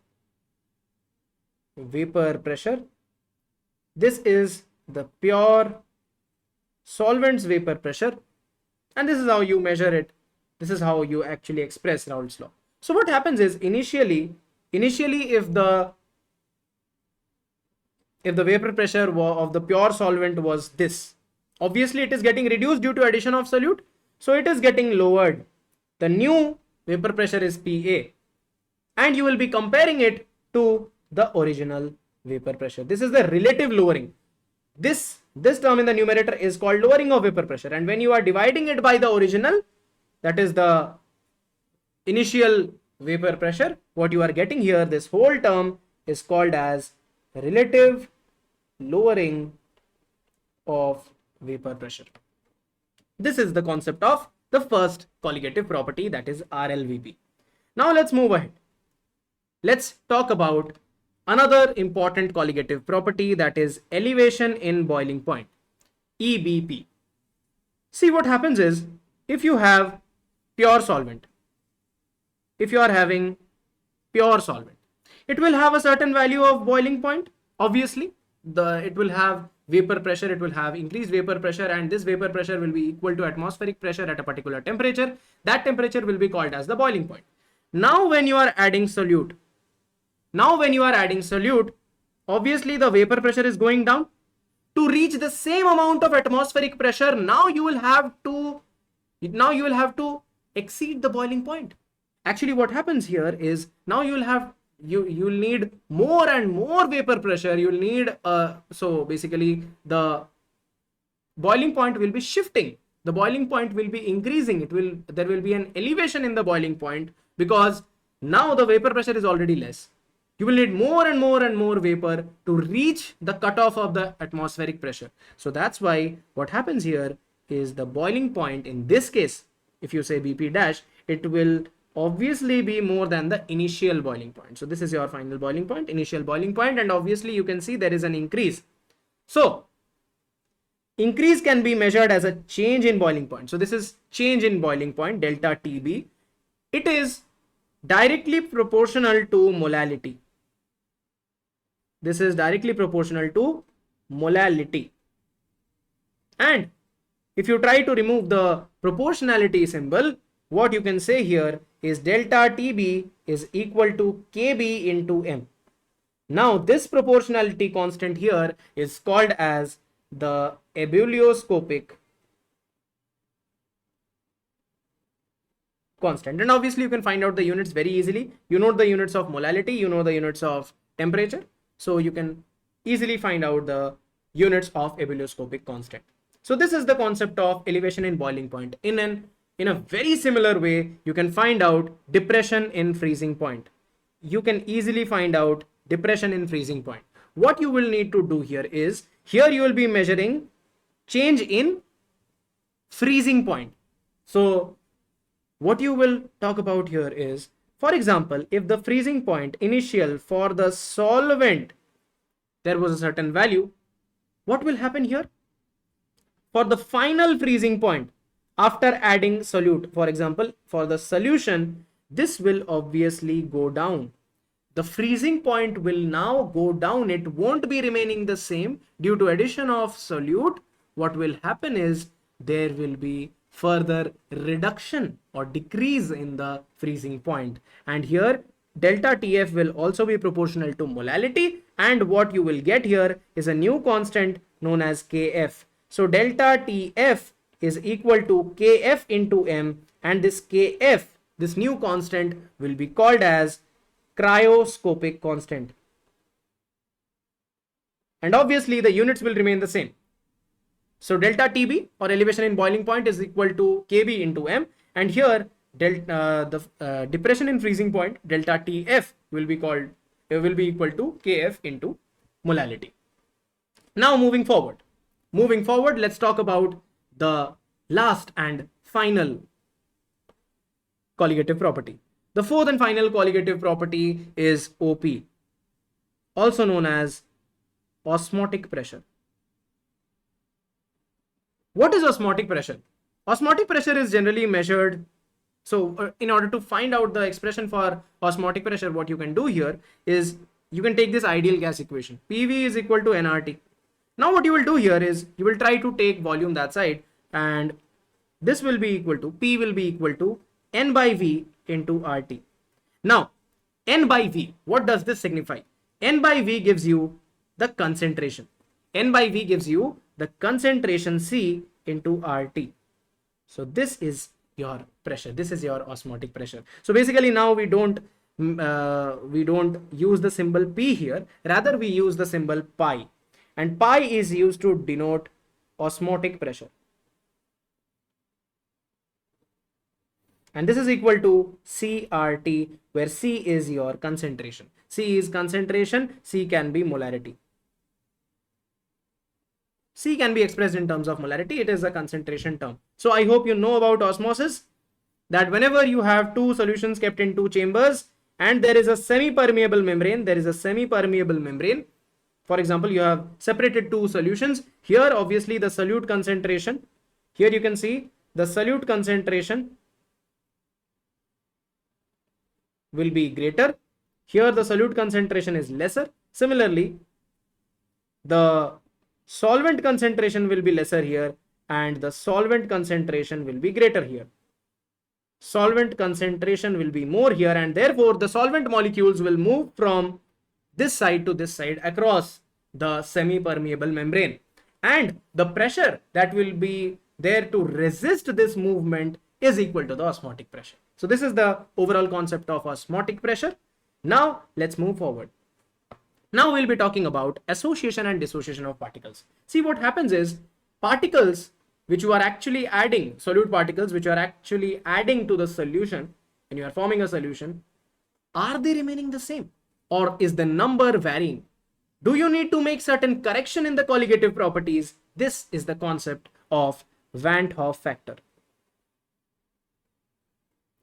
vapor pressure. This is the pure solvent's vapor pressure, and this is how you measure it. This is how you actually express Raoult's law. So what happens is initially if the vapor pressure of the pure solvent was this, obviously it is getting reduced due to addition of solute, so it is getting lowered. The new vapor pressure is PA, and you will be comparing it to the original vapor pressure. This is the relative lowering. This term in the numerator is called lowering of vapor pressure, and when you are dividing it by the original, that is the initial vapor pressure, what you are getting here, this whole term is called as relative lowering of vapor pressure. This is the concept of the first colligative property, that is RLVP. Now let's move ahead. Let's talk about another important colligative property, that is elevation in boiling point, EBP. See, what happens is if you have pure solvent, if you are having pure solvent, it will have a certain value of boiling point. Obviously, it will have vapor pressure, it will have increased vapor pressure, and this vapor pressure will be equal to atmospheric pressure at a particular temperature. That temperature will be called as the boiling point. Now when you are adding solute, obviously the vapor pressure is going down. To reach the same amount of atmospheric pressure, now you will have to exceed the boiling point. Actually, what happens here is now you'll need more and more vapor pressure. You'll need so basically the boiling point will be shifting. The boiling point will be increasing. There will be an elevation in the boiling point, because now the vapor pressure is already less. You will need more and more and more vapor to reach the cutoff of the atmospheric pressure. So that's why what happens here is the boiling point, in this case, if you say BP dash, it will obviously be more than the initial boiling point. So this is your final boiling point, initial boiling point, and obviously you can see there is an increase. So increase can be measured as a change in boiling point. So this is change in boiling point, delta TB. It is directly proportional to molality. This is directly proportional to molality. And if you try to remove the proportionality symbol, what you can say here is delta TB is equal to KB into M. Now this proportionality constant here is called as the ebullioscopic constant, and obviously you can find out the units very easily. You know the units of molality, you know the units of temperature, so you can easily find out the units of ebullioscopic constant. So this is the concept of elevation in boiling point. In a very similar way, you can find out depression in freezing point. You can easily find out depression in freezing point. What you will need to do here is, here you will be measuring change in freezing point. So what you will talk about here is, for example, if the freezing point initial for the solvent, there was a certain value, what will happen here? For the final freezing point, after adding solute, for example, for the solution, this will obviously go down. The freezing point will now go down. It won't be remaining the same due to addition of solute. What will happen is there will be further reduction or decrease in the freezing point. And here delta TF will also be proportional to molality. And what you will get here is a new constant known as KF. So delta TF is equal to KF into M, and this KF, this new constant, will be called as cryoscopic constant. And obviously the units will remain the same. So delta TB, or elevation in boiling point, is equal to KB into M, and here depression in freezing point, delta TF, will be equal to KF into molality. Now moving forward, let's talk about the last and final colligative property. The fourth and final colligative property is OP, also known as osmotic pressure. What is osmotic pressure? Osmotic pressure is generally measured. So in order to find out the expression for osmotic pressure, what you can do here is you can take this ideal gas equation. PV is equal to nRT. Now what you will do here is you will try to take volume that side, and this will be equal to, P will be equal to N by V into RT. Now N by V, what does this signify? N by V gives you the concentration. N by V gives you the concentration C into RT. So this is your pressure. This is your osmotic pressure. So basically now we don't use the symbol P here. Rather we use the symbol pi. And pi is used to denote osmotic pressure. And this is equal to CRT, where C is your concentration. C is concentration, C can be molarity. C can be expressed in terms of molarity. It is a concentration term. So I hope you know about osmosis, that whenever you have two solutions kept in two chambers and there is a semi-permeable membrane, for example, you have separated two solutions. Here obviously the solute concentration, here you can see the solute concentration will be greater. Here the solute concentration is lesser. Similarly, the solvent concentration will be lesser here, and the solvent concentration will be greater here. Solvent concentration will be more here, and therefore the solvent molecules will move from this side to this side across the semi-permeable membrane, and the pressure that will be there to resist this movement is equal to the osmotic pressure. So this is the overall concept of osmotic pressure. Now let's move forward. Now we'll be talking about association and dissociation of particles. See, what happens is particles which you are actually adding, solute particles which you are actually adding to the solution, when you are forming a solution, are they remaining the same, or is the number varying? Do you need to make certain correction in the colligative properties? This is the concept of Van't Hoff factor.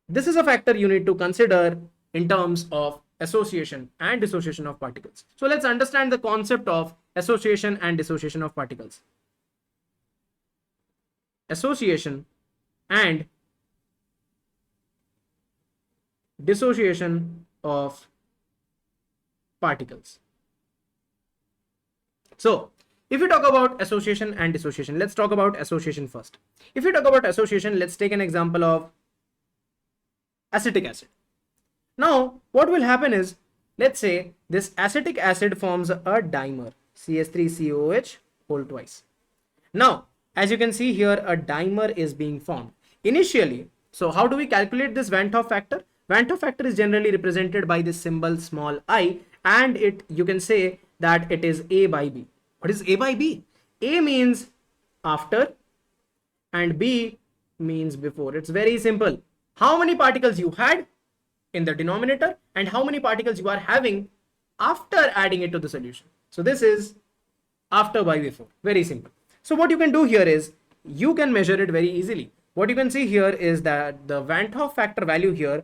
This is a factor you need to consider in terms of association and dissociation of particles. So let's understand the concept of association and dissociation of particles. Association and dissociation of particles. So if we talk about association and dissociation, let's talk about association first. If we talk about association, let's take an example of acetic acid. Now, what will happen is, let's say this acetic acid forms a dimer, CH3COH whole twice. Now, as you can see here, a dimer is being formed. Initially, so how do we calculate this Van 't Hoff factor? Van 't Hoff factor is generally represented by this symbol small I, and you can say that it is A by B. What is A by B? A means after and B means before. It's very simple. How many particles you had in the denominator and how many particles you are having after adding it to the solution. So this is after by before. Very simple. So what you can do here is you can measure it very easily. What you can see here is that the Van 't Hoff factor value here,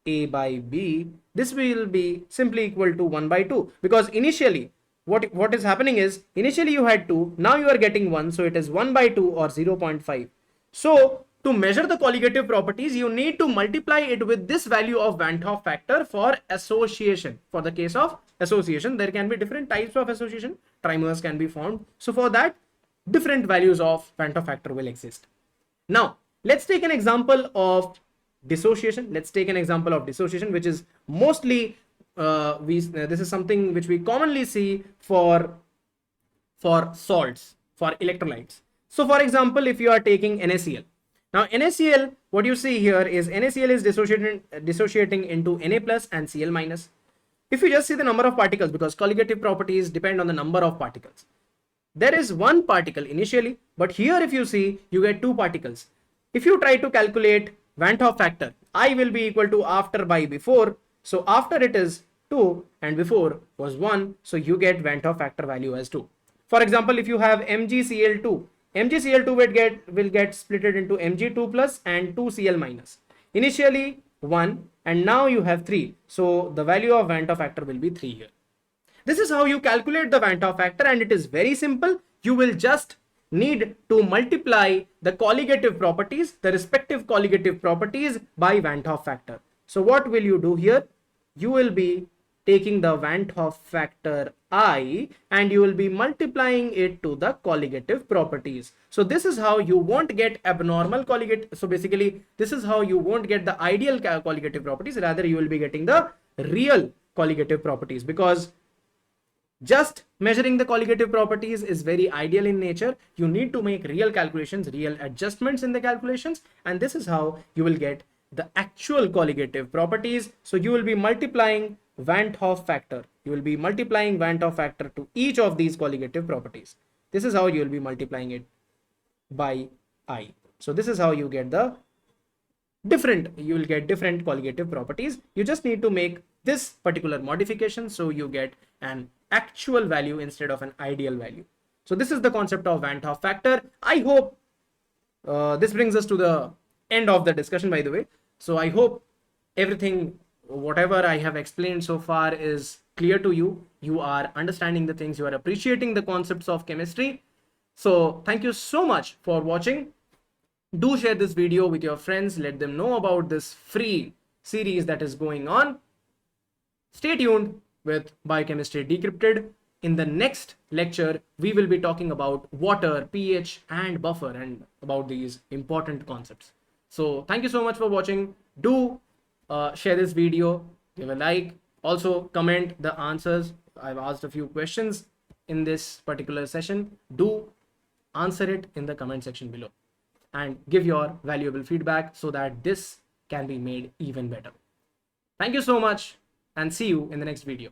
A by B, this will be simply equal to 1 by 2, because initially what is happening is initially you had 2, now you are getting 1, so it is 1 by 2 or 0.5. So to measure the colligative properties, you need to multiply it with this value of Van 't Hoff factor for association. For the case of association, there can be different types of association. Trimers can be formed. So for that, different values of Van 't Hoff factor will exist. Now, let's take an example of dissociation. Let's take an example of dissociation, which is mostly this is something which we commonly see for salts, for electrolytes. So for example, if you are taking NaCl. Now NaCl, what you see here is NaCl is dissociating into Na plus and Cl minus. If you just see the number of particles, because colligative properties depend on the number of particles. There is one particle initially, but here if you see, you get two particles. If you try to calculate Van 't Hoff factor, I will be equal to after by before. So after it is 2 and before was 1. So you get Van 't Hoff factor value as 2. For example, if you have MgCl2, MgCl2 will get split into Mg2 plus and 2Cl minus. Initially 1 and now you have 3. So the value of Van 't Hoff factor will be 3 here. This is how you calculate the Van 't Hoff factor, and it is very simple. You will just need to multiply the colligative properties, the respective colligative properties by Van 't Hoff factor. So what will you do here? You will be taking the Van 't Hoff factor I and you will be multiplying it to the colligative properties. So this is how you won't get abnormal colligative. So basically, this is how you won't get the ideal colligative properties. Rather, you will be getting the real colligative properties, because just measuring the colligative properties is very ideal in nature. You need to make real calculations, real adjustments in the calculations, and this is how you will get the actual colligative properties. So you will be multiplying Van 't Hoff factor. You will be multiplying Van 't Hoff factor to each of these colligative properties. This is how you will be multiplying it by I. So this is how you get the you will get different colligative properties. You just need to make this particular modification so you get an actual value instead of an ideal value. So this is the concept of Van 't Hoff factor. I hope this brings us to the end of the discussion, by the way. So I hope everything, whatever I have explained so far, is clear to you. You are understanding the things, you are appreciating the concepts of chemistry. So thank you so much for watching. Do share this video with your friends. Let them know about this free series that is going on. Stay tuned with Biochemistry Decrypted. In the next lecture, we will be talking about water, pH, and buffer, and about these important concepts. So thank you so much for watching. Do share this video, give a like, also comment the answers. I've asked a few questions in this particular session. Do answer it in the comment section below and give your valuable feedback so that this can be made even better. Thank you so much and see you in the next video.